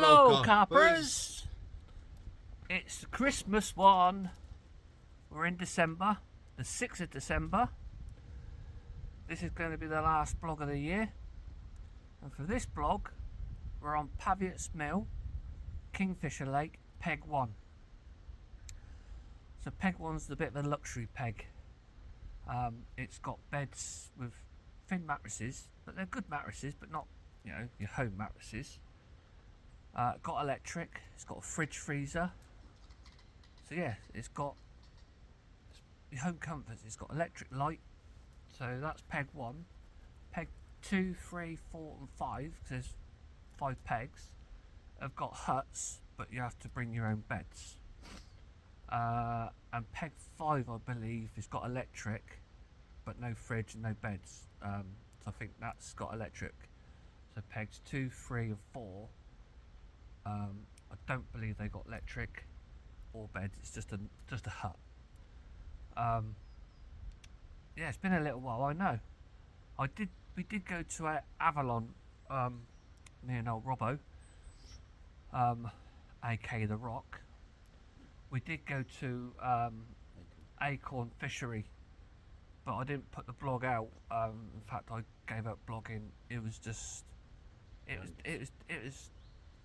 Hello, Carpers. It's the Christmas one. We're in December, the 6th of December. This is going to be the last blog of the year. And for this blog, we're on Pavyotts Mill, Kingfisher Lake, Peg 1. So Peg 1's the bit of a luxury peg. It's got beds with thin mattresses, but they're good mattresses, but not, you know, your home mattresses. Got electric, it's got a fridge freezer. So yeah, it's got your home comforts, it's got electric light. So that's Peg 1. Peg 2, 3, 4 and 5, because there's 5 pegs, have got huts, but you have to bring your own beds. And Peg 5, I believe, has got electric, but no fridge and no beds. So I think that's got electric. So Pegs 2, 3 and 4, I don't believe they got electric or beds. It's just a hut. Yeah, it's been a little while. I know. We did go to Avalon, me and old Robbo, aka The Rock. We did go to Acorn Fishery, but I didn't put the blog out. In fact, I gave up blogging. It was just, it was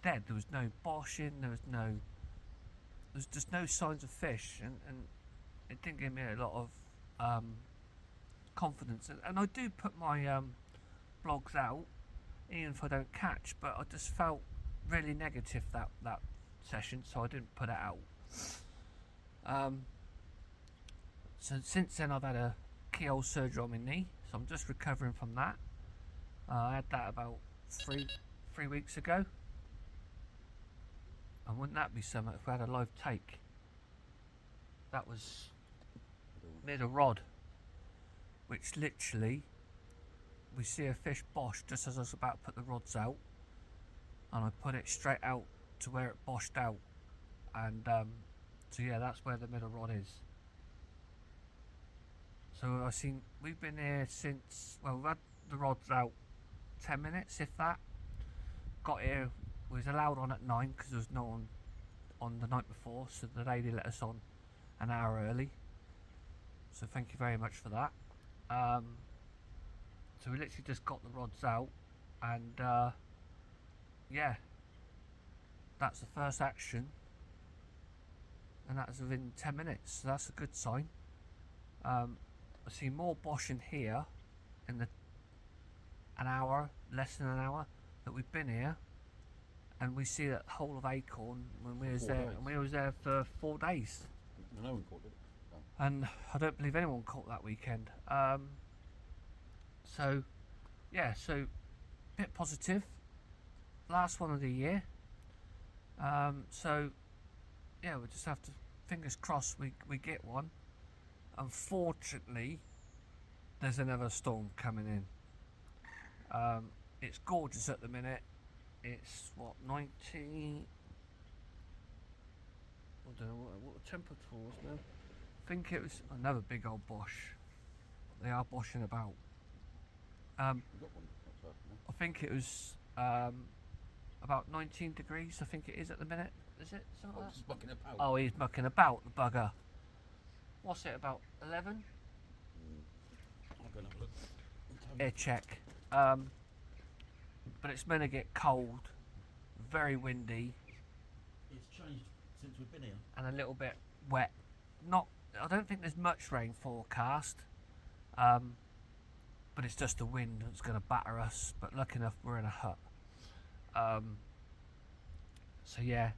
dead. There was no boshing. There was just no signs of fish, and it didn't give me a lot of confidence. And I do put my blogs out, even if I don't catch. But I just felt really negative that session, so I didn't put it out. So since then I've had a keyhole surgery on my knee, so I'm just recovering from that. I had that about three weeks ago. And wouldn't that be something if we had a live take? That was mid a rod, which literally we see a fish bosh just as I was about to put the rods out, and I put it straight out to where it boshed out, and so yeah, that's where the middle rod is. So we've been here since, well, we've had the rods out 10 minutes, if that. Got here, we was allowed on at 9 because there was no one on the night before, so the lady let us on an hour early. So thank you very much for that. So we literally just got the rods out, and yeah, that's the first action, and that's within 10 minutes, so that's a good sign. I see more boshing here in an hour, less than an hour that we've been here, and we see that whole of Acorn when we was there, and we was there for 4 days. No one caught it. No. And I don't believe anyone caught that weekend. So yeah, so bit positive. Last one of the year. So yeah, we just have to, fingers crossed we get one. Unfortunately, there's another storm coming in. It's gorgeous at the minute. It's what, 90? I don't know what the temperature was now. I think it was another big old bosh. They are boshing about. I think it was about 19 degrees. I think it is at the minute. Is it? Oh, he's mucking about. Oh, he's mucking about, the bugger. What's it, about 11? I'm going to have a look. Air check. But it's meant to get cold, very windy, It's changed since we've been here. and a little bit wet. I don't think there's much rain forecast, but it's just the wind that's going to batter us. But lucky enough, we're in a hut. So yeah,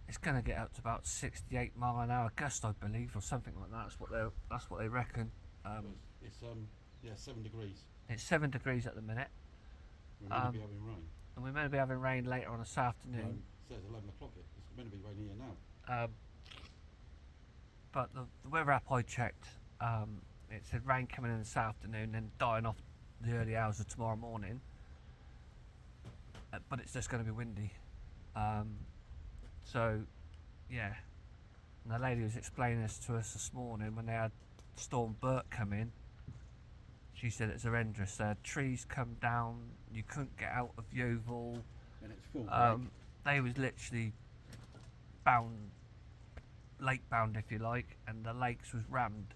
it's going to get up to about 68 mile an hour gust, I believe, or something like that. That's what they reckon. It's 7 degrees. It's 7 degrees at the minute, We're going to be having rain. and we're meant to be having rain later on this afternoon. It says 11 o'clock. It's meant to be raining here now. But the weather app I checked, it said rain coming in this afternoon, then dying off the early hours of tomorrow morning. But it's just going to be windy. So, yeah. And the lady was explaining this to us this morning when they had Storm Bert come in. She said it's horrendous. Trees come down, you couldn't get out of Yeovil. And it's full. They was literally bound, lake bound if you like, and the lakes was rammed.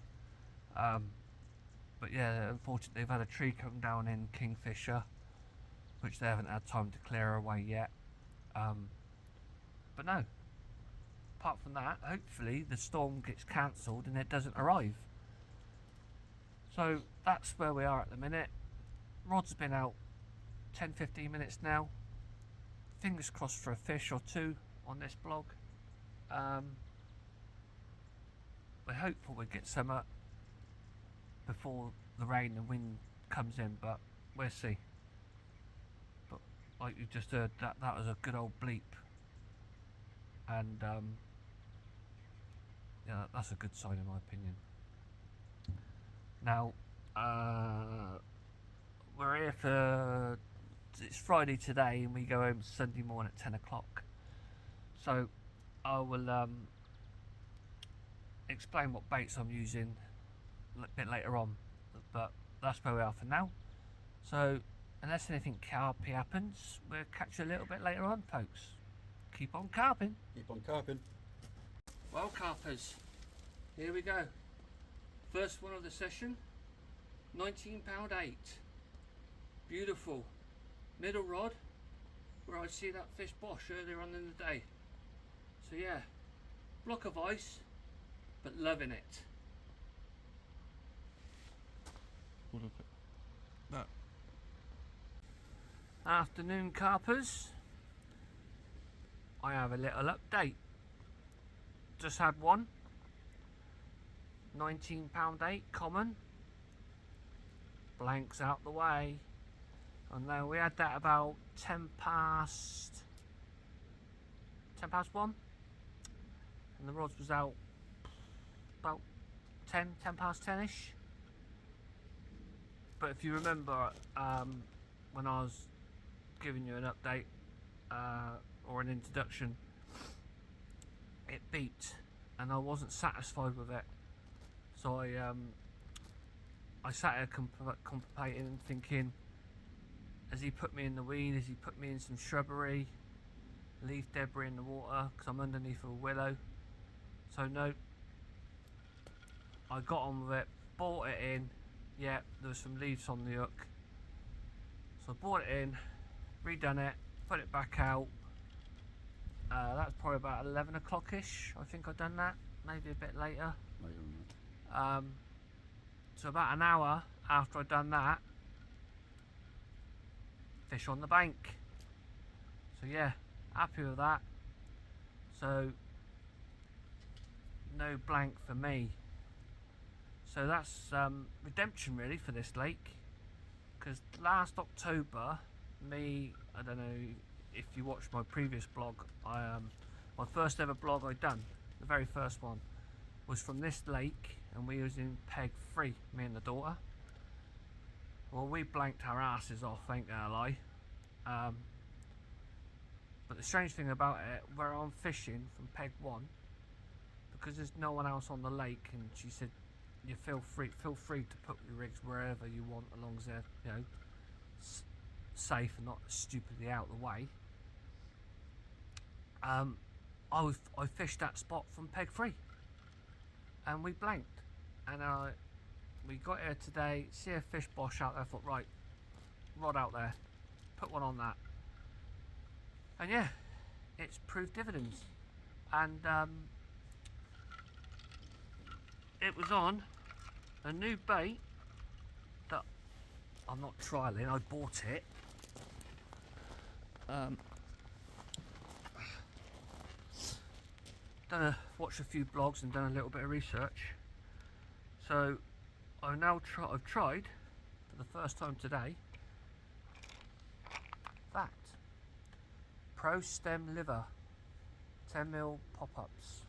But yeah, unfortunately they've had a tree come down in Kingfisher, which they haven't had time to clear away yet. But no, apart from that, hopefully the storm gets cancelled and it doesn't arrive. So that's where we are at the minute. Rod's been out 10-15 minutes now. Fingers crossed for a fish or two on this blog. We're hopeful we get some before the rain and wind comes in, but we'll see. But like you just heard, that was a good old bleep, and yeah, that's a good sign in my opinion. Now we're here for, it's Friday today and we go home Sunday morning at 10 o'clock. So I will explain what baits I'm using a bit later on, but that's where we are for now. So unless anything carpy happens, we'll catch you a little bit later on, folks. Keep on carping. Keep on carping. Well, carpers, here we go. First one of the session, £19.8. Beautiful middle rod, where I see that fish bosh earlier on in the day. So yeah, block of ice, but loving it. Look at that. Afternoon, carpers. I have a little update. Just had one. £19.8 common. Blanks out the way. And now we had that about 10 past 1. And the rods was out about 10 past 10ish. But if you remember, when I was giving you an update or an introduction, it beat and I wasn't satisfied with it. So I sat here contemplating and thinking, has he put me in the weed? Has he put me in some shrubbery? Leaf debris in the water because I'm underneath a willow. So no, I got on with it, brought it in. Yeah, there was some leaves on the hook. So I brought it in, redone it, put it back out. That was probably about 11 o'clock-ish. I think I'd done that, maybe a bit later. Later on So about an hour after I'd done that, fish on the bank. So yeah, happy with that. So no blank for me. So that's redemption really for this lake, because last October, I don't know if you watched my previous blog, my first ever blog I done, the very first one, was from this lake, and we was in Peg 3, me and the daughter. Well, we blanked our asses off, ain't gonna lie. But the strange thing about it, where I'm fishing from Peg 1, because there's no one else on the lake, and she said, you feel free to put your rigs wherever you want, as long as they're, you know, safe and not stupidly out of the way. I fished that spot from Peg 3, and we blanked, and we got here today, see a fish bosh out there, thought right, rod out there, put one on that, and yeah, it's proved dividends. And it was on a new bait that I'm not trialing, I bought it. Watched a few blogs and done a little bit of research. So I've tried for the first time today that Pro Stem Liver 10mm pop-ups,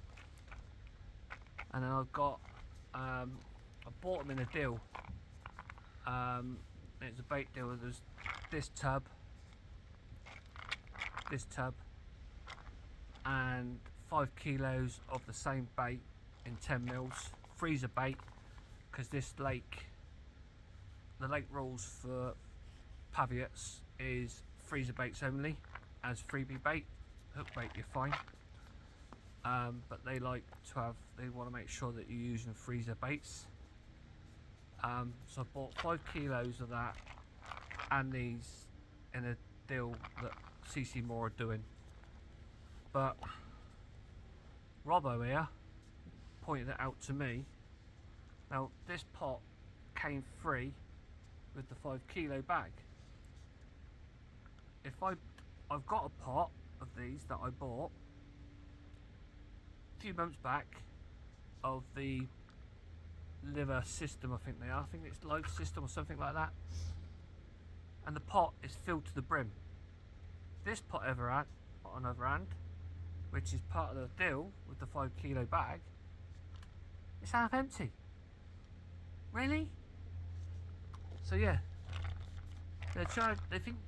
and then I've got I bought them in a deal. It's a bait deal. There's this tub, and 5 kilos of the same bait in 10 mils, freezer bait, because this lake, the lake rules for pavyotts is freezer baits only. as freebie bait. Hook bait, you're fine. But they like to have, they want to make sure that you're using freezer baits. So I bought 5 kilos of that and these in a deal that CC Moore are doing. But Robbo here pointed it out to me. Now this pot came free with the 5 kilo bag. If I've got a pot of these that I bought a few months back of the liver system, I think they are. I think it's life system or something like that. And the pot is filled to the brim. This pot on the other hand, which is part of the deal with the 5 kilo bag, it's half empty. Really? So yeah, they think.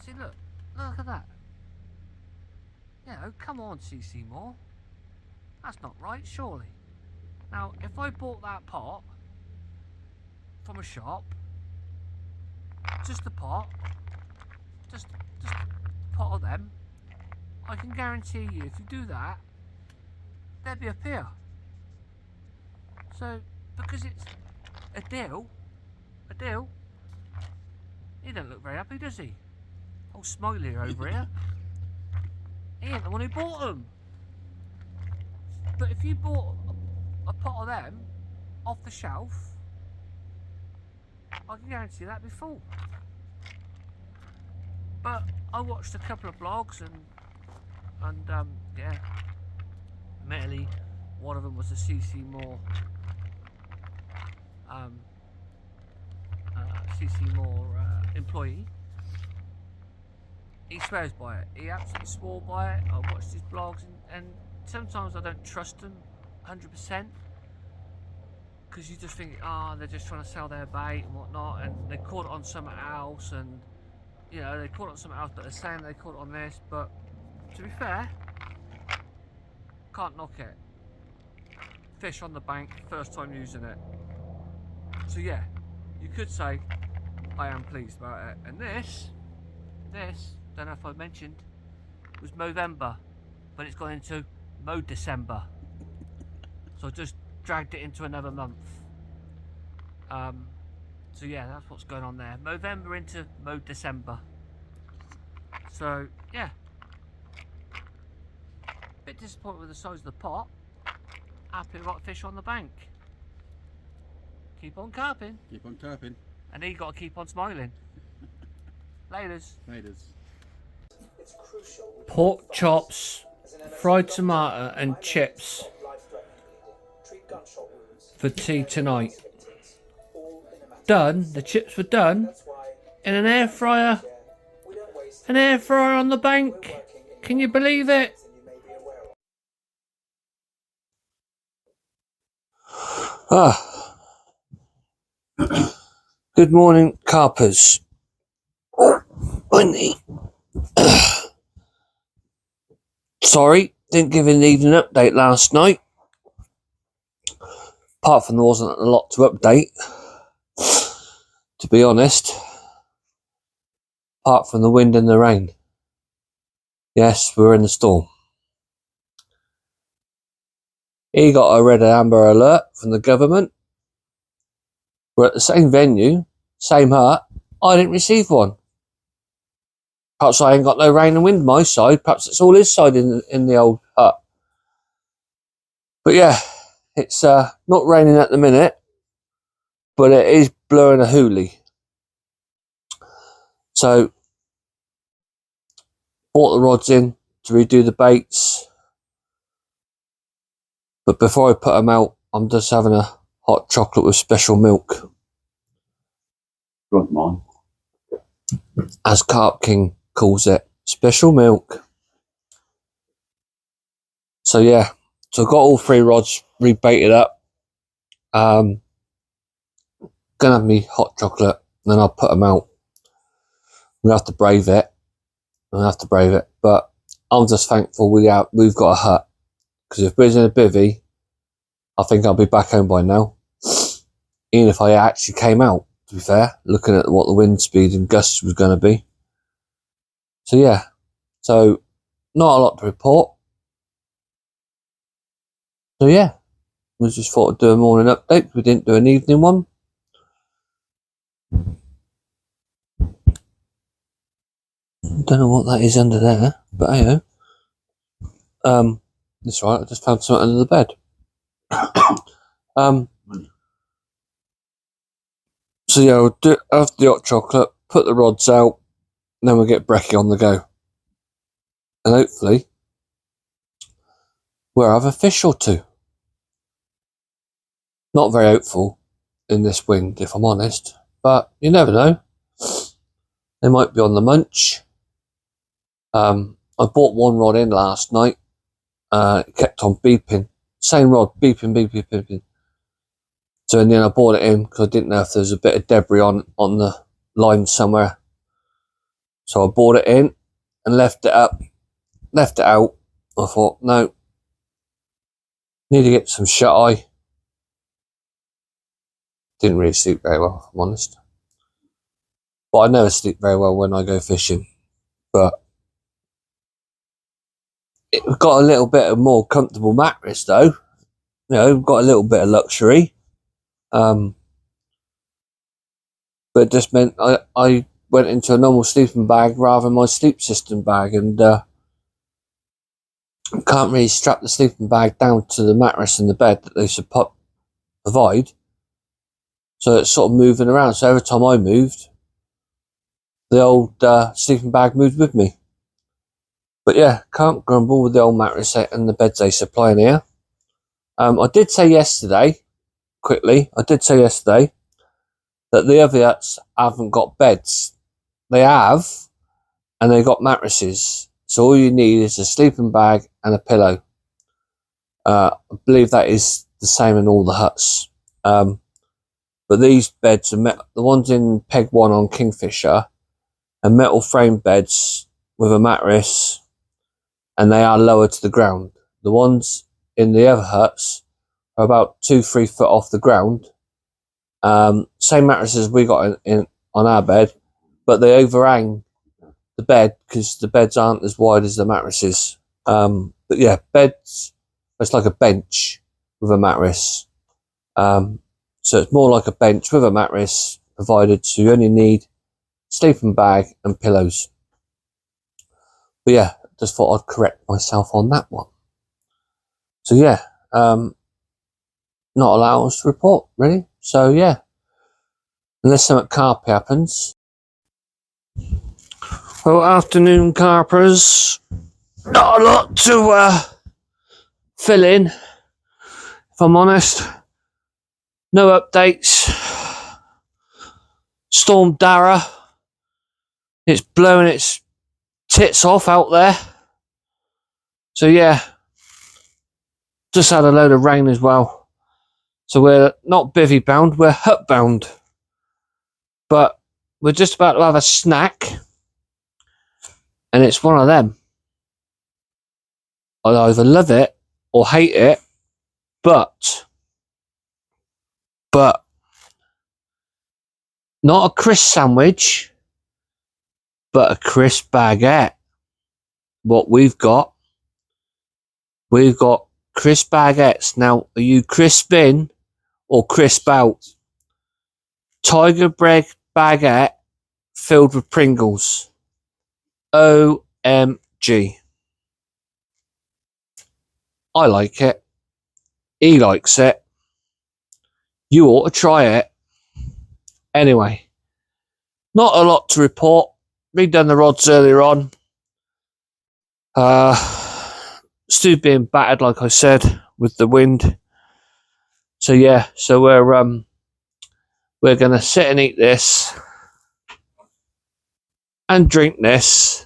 See, look at that. Yeah, oh, come on, CC Moore. That's not right, surely. Now, if I bought that pot from a shop, just a pot, just a pot of them, I can guarantee you, if you do that, they'll be up here. So, because it's a deal, he don't look very happy, does he? Oh, Smiley over here. He ain't the one who bought them. But if you bought a pot of them off the shelf, I can guarantee that'd be full. But I watched a couple of blogs and yeah, admittedly one of them was a CC Moore employee. He swears by it. He absolutely swore by it. I watched his blogs and sometimes I don't trust them 100% because you just think, they're just trying to sell their bait and whatnot, and they caught it on something else, and you know, they caught it on something else, but they're saying they caught it on this. But to be fair, can't knock it. Fish on the bank, first time using it. So yeah, you could say I am pleased about it. And this, don't know if I mentioned, was Movember, but it's gone into Mo-December. So I just dragged it into another month. So yeah, that's what's going on there. Movember into Mo-December. So yeah, bit disappointed with the size of the pot. Happy got fish on the bank. Keep on carping. Keep on tapping. And he got to keep on smiling. Laters. Pork chops, fried tomato and chips for tea tonight. Done. The chips were done in an air fryer. An air fryer on the bank. Can you believe it? Good morning, carpers. Windy. Sorry, didn't give an evening update last night. Apart from there wasn't a lot to update, to be honest. Apart from the wind and the rain. Yes, we're in the storm. He got a red and amber alert from the government. We're at the same venue, same hut. I didn't receive one. Perhaps I ain't got no rain and wind my side. Perhaps it's all his side in the old hut. But yeah, it's not raining at the minute, but it is blowing a hoolie. So, bought the rods in to redo the baits. But before I put them out, I'm just having a hot chocolate with special milk. Got mine. As Carp King calls it, special milk. So yeah, so I've got all 3 rods rebaited up. Gonna have me hot chocolate, and then I'll put them out. I'm gonna have to brave it. But I'm just thankful we've got a hut, because if we're in a bivvy, I think I'll be back home by now. Even if I actually came out, to be fair, looking at what the wind speed and gusts was going to be. So yeah, so not a lot to report. So yeah, we just thought I'd do a morning update. We didn't do an evening one. Don't know what that is under there, but hey, that's right. I just found something under the bed. So yeah, we'll do after the hot chocolate, put the rods out, and then we'll get brekkie on the go, and hopefully we'll have a fish or two. Not very hopeful in this wind, if I'm honest, but you never know. They might be on the munch. I bought one rod in last night. It kept on beeping. Same rod, beeping. So in the end I bought it in because I didn't know if there was a bit of debris on the line somewhere. So I bought it in and left it up, left it out. I thought, no, need to get some shut eye. Didn't really sleep very well, if I'm honest. But I never sleep very well when I go fishing. But we've got a little bit of more comfortable mattress though. You know, we've got a little bit of luxury. But it just meant I went into a normal sleeping bag rather than my sleep system bag, and can't really strap the sleeping bag down to the mattress and the bed that they provide. So it's sort of moving around. So every time I moved, the old sleeping bag moved with me. But yeah, can't grumble with the old mattress and the beds they supply in here. I did say yesterday, that the other huts haven't got beds. They have, and they got mattresses. So all you need is a sleeping bag and a pillow. I believe that is the same in all the huts. But these beds are the ones in Peg 1 on Kingfisher are metal frame beds with a mattress, and they are lower to the ground. The ones in the other huts are about 2-3 foot off the ground. Same mattresses we got in on our bed, but they overhang the bed because the beds aren't as wide as the mattresses. But yeah, beds, it's like a bench with a mattress. So it's more like a bench with a mattress provided, so you only need sleeping bag and pillows. But yeah, just thought I'd correct myself on that one. So yeah, not allowed us to report, really. So yeah, unless something carpy happens. Well, afternoon carpers. Not a lot to fill in, if I'm honest. No updates. Storm Dara. It's blowing its tits off out there. So yeah, just had a load of rain as well. So we're not bivvy bound, we're hut bound. But we're just about to have a snack, and it's one of them. I either love it or hate it, but not a crisp sandwich, but a crisp baguette. What we've got crisp baguettes. Now, are you crisp in or crisp out? Tiger bread baguette filled with Pringles. OMG. I like it. He likes it. You ought to try it. Anyway, not a lot to report. Redone the rods earlier on. Stu being battered, like I said, with the wind. So yeah, so we're gonna sit and eat this and drink this,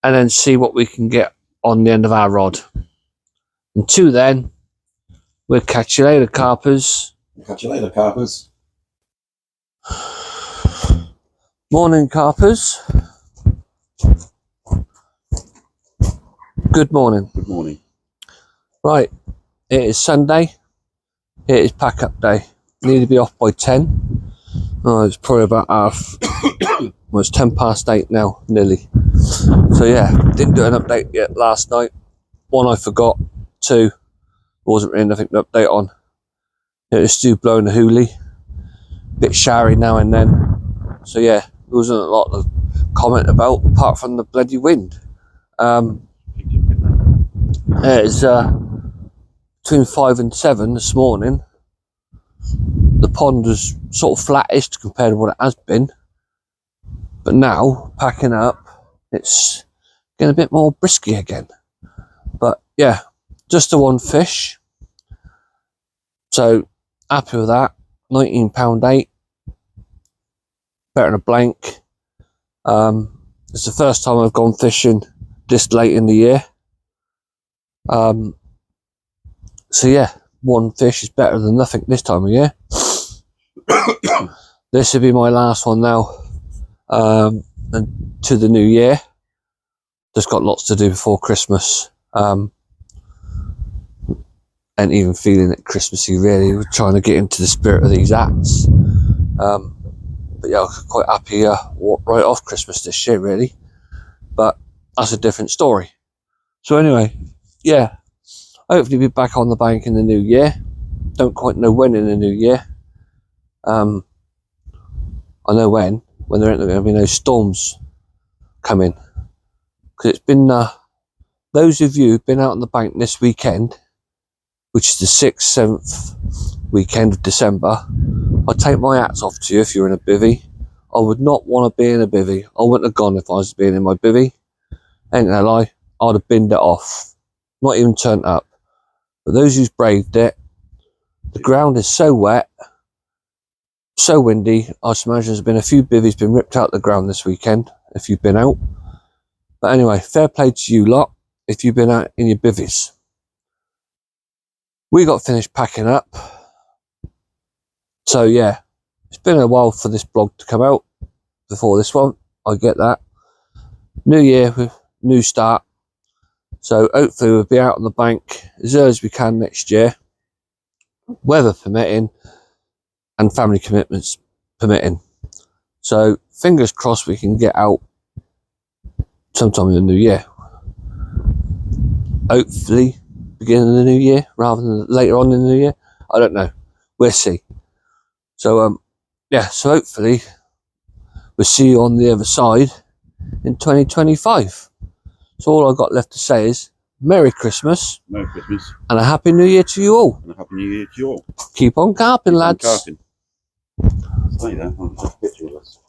and then see what we can get on the end of our rod. Until then, we'll catch you later, carpers. Catch you later, carpers. Morning, carpers. Good morning. Good morning. Right, it is Sunday. It is pack up day. Need to be off by 10. Oh, it's probably about Well, it's 8:10 now, nearly. So yeah, didn't do an update yet last night. One, I forgot. Two, wasn't really nothing to update on. It was still blowing the hoolie. Bit showery now and then. So yeah, there wasn't a lot to comment about apart from the bloody wind. It's between 5 and 7 this morning. The pond was sort of flattish compared to what it has been. But now, packing up, it's getting a bit more brisky again. But yeah, just the one fish. So happy with that. £19.8. Better than a blank. It's the first time I've gone fishing this late in the year. So yeah, one fish is better than nothing this time of year. This will be my last one now, and to the new year. Just got lots to do before Christmas, and even feeling it Christmassy really. We're trying to get into the spirit of these acts. But yeah, I'm quite happy right off Christmas this year really. But that's a different story. So anyway, yeah, hopefully be back on the bank in the new year. Don't quite know when in the new year. I know when there ain't going to be no storms coming. Because it's been, those of you who've been out on the bank this weekend, which is the 6th, 7th weekend of December, I take my hats off to you if you're in a bivvy. I would not want to be in a bivvy. I wouldn't have gone if I was being in my bivvy. Ain't gonna lie, I'd have binned it off. Not even turned up. But those who's braved it, the ground is so wet, so windy. I should imagine there's been a few bivvies been ripped out the ground this weekend, if you've been out. But anyway, fair play to you lot, if you've been out in your bivvies. We got finished packing up. So yeah, it's been a while for this blog to come out before this one. I get that. New year with new start. So hopefully we'll be out on the bank as early as we can next year, weather permitting and family commitments permitting. So fingers crossed we can get out sometime in the new year. Hopefully beginning of the new year rather than later on in the new year. I don't know. We'll see. So yeah, so hopefully we'll see you on the other side in 2025. So all I've got left to say is Merry Christmas. Merry Christmas. And a Happy New Year to you all. And a Happy New Year to you all. Keep on carping, lads. Stay there. I'll just take a picture of us.